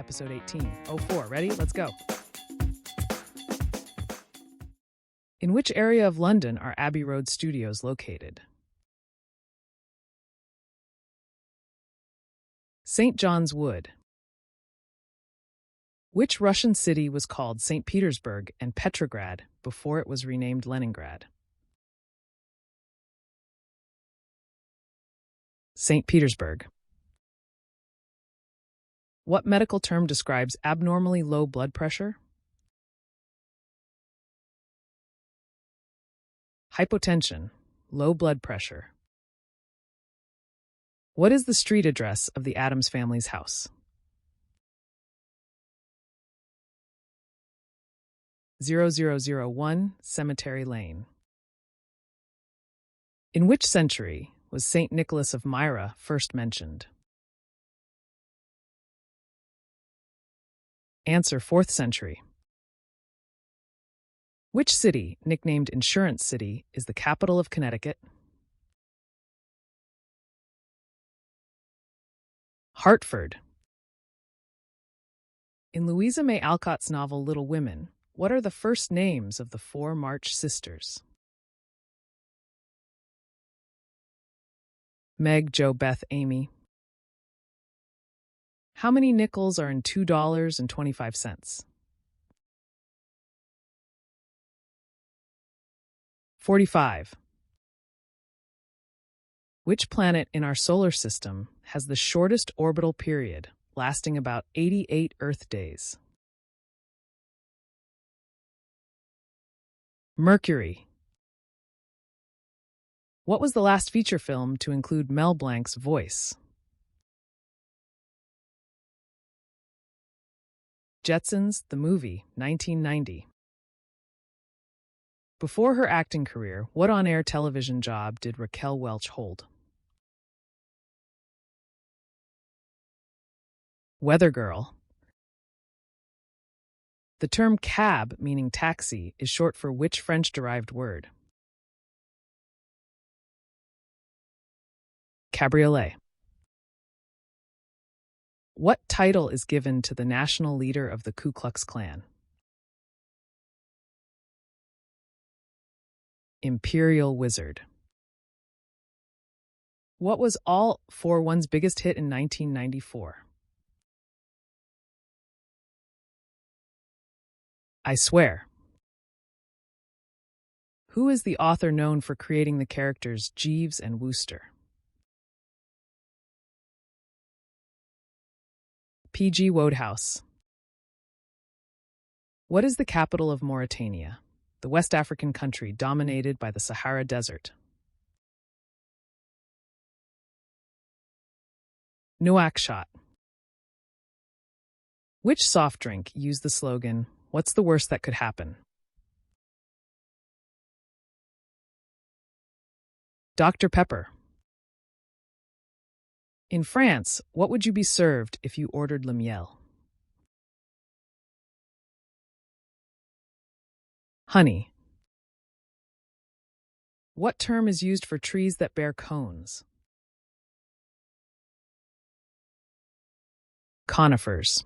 episode 1804. Ready? Let's go. In which area of London are Abbey Road Studios located? St. John's Wood. Which Russian city was called St. Petersburg and Petrograd before it was renamed Leningrad? St. Petersburg. What medical term describes abnormally low blood pressure? Hypotension, low blood pressure. What is the street address of the Addams family's house? 0001 Cemetery Lane. In which century was St. Nicholas of Myra first mentioned? Answer: 4th century. Which city, nicknamed Insurance City, is the capital of Connecticut? Hartford. In Louisa May Alcott's novel Little Women, what are the first names of the 4 March sisters? Meg, Jo, Beth, Amy. How many nickels are in $2.25? 45. Which planet in our solar system has the shortest orbital period, lasting about 88 Earth days? Mercury. What was the last feature film to include Mel Blanc's voice? Jetsons, the movie, 1990. Before her acting career, what on-air television job did Raquel Welch hold? Weather girl. The term cab, meaning taxi, is short for which French-derived word? Cabriolet. What title is given to the national leader of the Ku Klux Klan? Imperial Wizard. What was All For One's biggest hit in 1994? I Swear. Who is the author known for creating the characters Jeeves and Wooster? P.G. Wodehouse. What is the capital of Mauritania, the West African country dominated by the Sahara Desert? Nouakchott. Which soft drink used the slogan, "What's the worst that could happen"? Dr. Pepper. In France, what would you be served if you ordered le miel? Honey. What term is used for trees that bear cones? Conifers.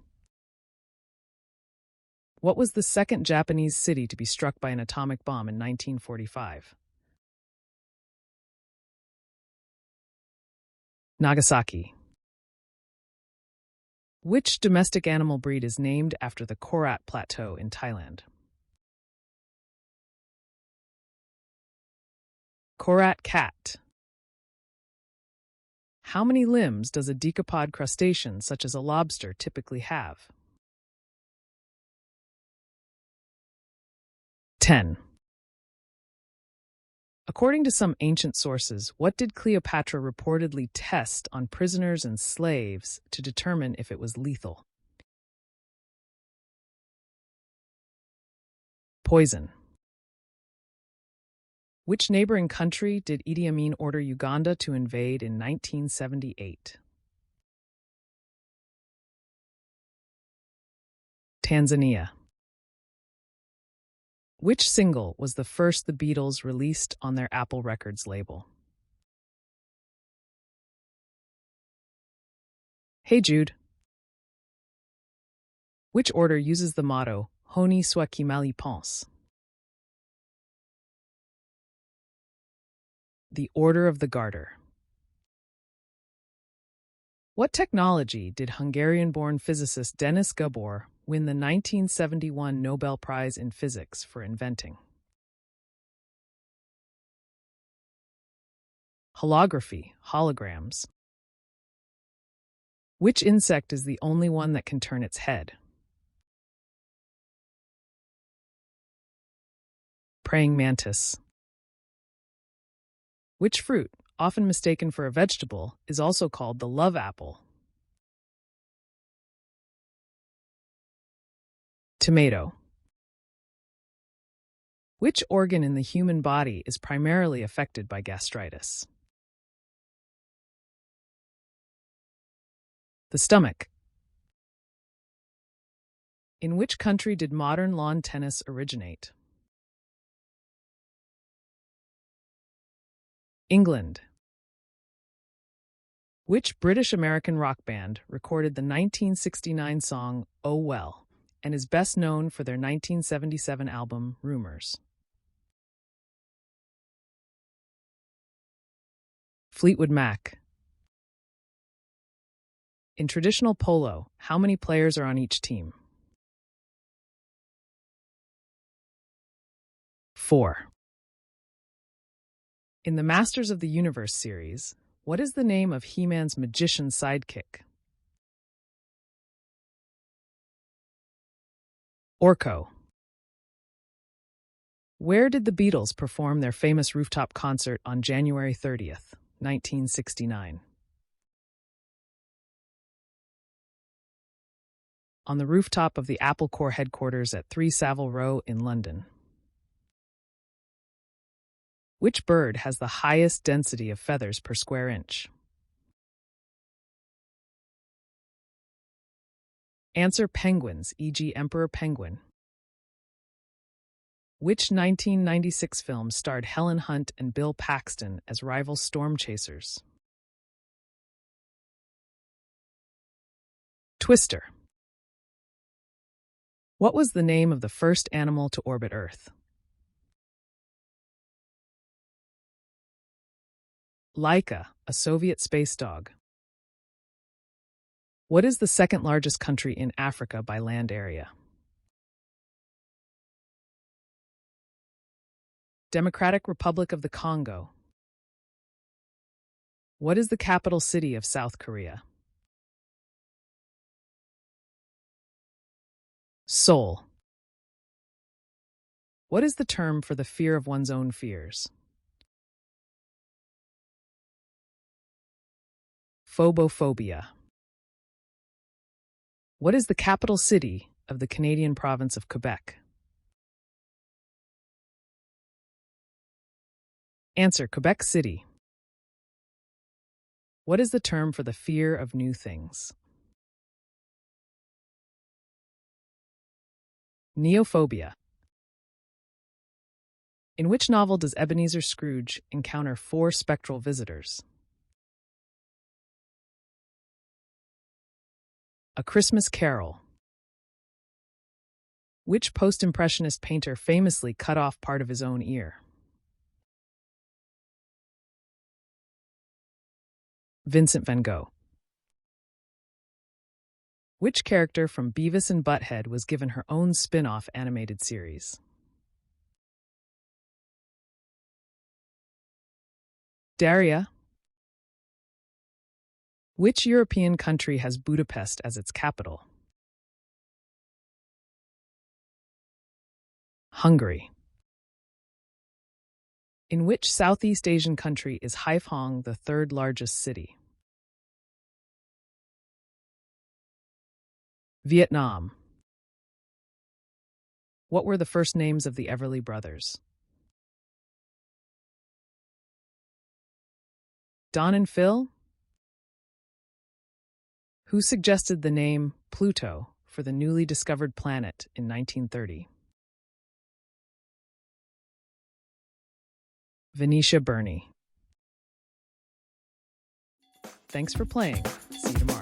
What was the second Japanese city to be struck by an atomic bomb in 1945? Nagasaki. Which domestic animal breed is named after the Korat Plateau in Thailand? Korat cat. How many limbs does a decapod crustacean such as a lobster typically have? 10. According to some ancient sources, what did Cleopatra reportedly test on prisoners and slaves to determine if it was lethal? Poison. Which neighboring country did Idi Amin order Uganda to invade in 1978? Tanzania. Which single was the first the Beatles released on their Apple Records label? Hey Jude. Which order uses the motto, Honi soit qui mal y pense? The Order of the Garter. What technology did Hungarian-born physicist Denis Gabor win the 1971 Nobel Prize in Physics for inventing? Holography, holograms. Which insect is the only one that can turn its head? Praying mantis. Which fruit, often mistaken for a vegetable, is also called the love apple? Tomato. Which organ in the human body is primarily affected by gastritis? The stomach. In which country did modern lawn tennis originate? England. Which British-American rock band recorded the 1969 song Oh Well and is best known for their 1977 album Rumours? Fleetwood Mac. In traditional polo, how many players are on each team? 4. In the Masters of the Universe series, what is the name of He-Man's magician sidekick? Orko. Where did the Beatles perform their famous rooftop concert on January 30th, 1969? On the rooftop of the Apple Corps headquarters at 3 Savile Row in London. Which bird has the highest density of feathers per square inch? Answer: penguins, e.g. Emperor Penguin. Which 1996 film starred Helen Hunt and Bill Paxton as rival storm chasers? Twister. What was the name of the first animal to orbit Earth? Laika, a Soviet space dog. What is the second largest country in Africa by land area? Democratic Republic of the Congo. What is the capital city of South Korea? Seoul. What is the term for the fear of one's own fears? Phobophobia. What is the capital city of the Canadian province of Quebec? Answer: Quebec City. What is the term for the fear of new things? Neophobia. In which novel does Ebenezer Scrooge encounter 4 spectral visitors? A Christmas Carol. Which post-impressionist painter famously cut off part of his own ear? Vincent van Gogh. Which character from Beavis and Butthead was given her own spin-off animated series? Daria. Which European country has Budapest as its capital? Hungary. In which Southeast Asian country is Haiphong the 3rd largest city? Vietnam. What were the first names of the Everly Brothers? Don and Phil? Who suggested the name Pluto for the newly discovered planet in 1930? Venetia Burney. Thanks for playing. See you tomorrow.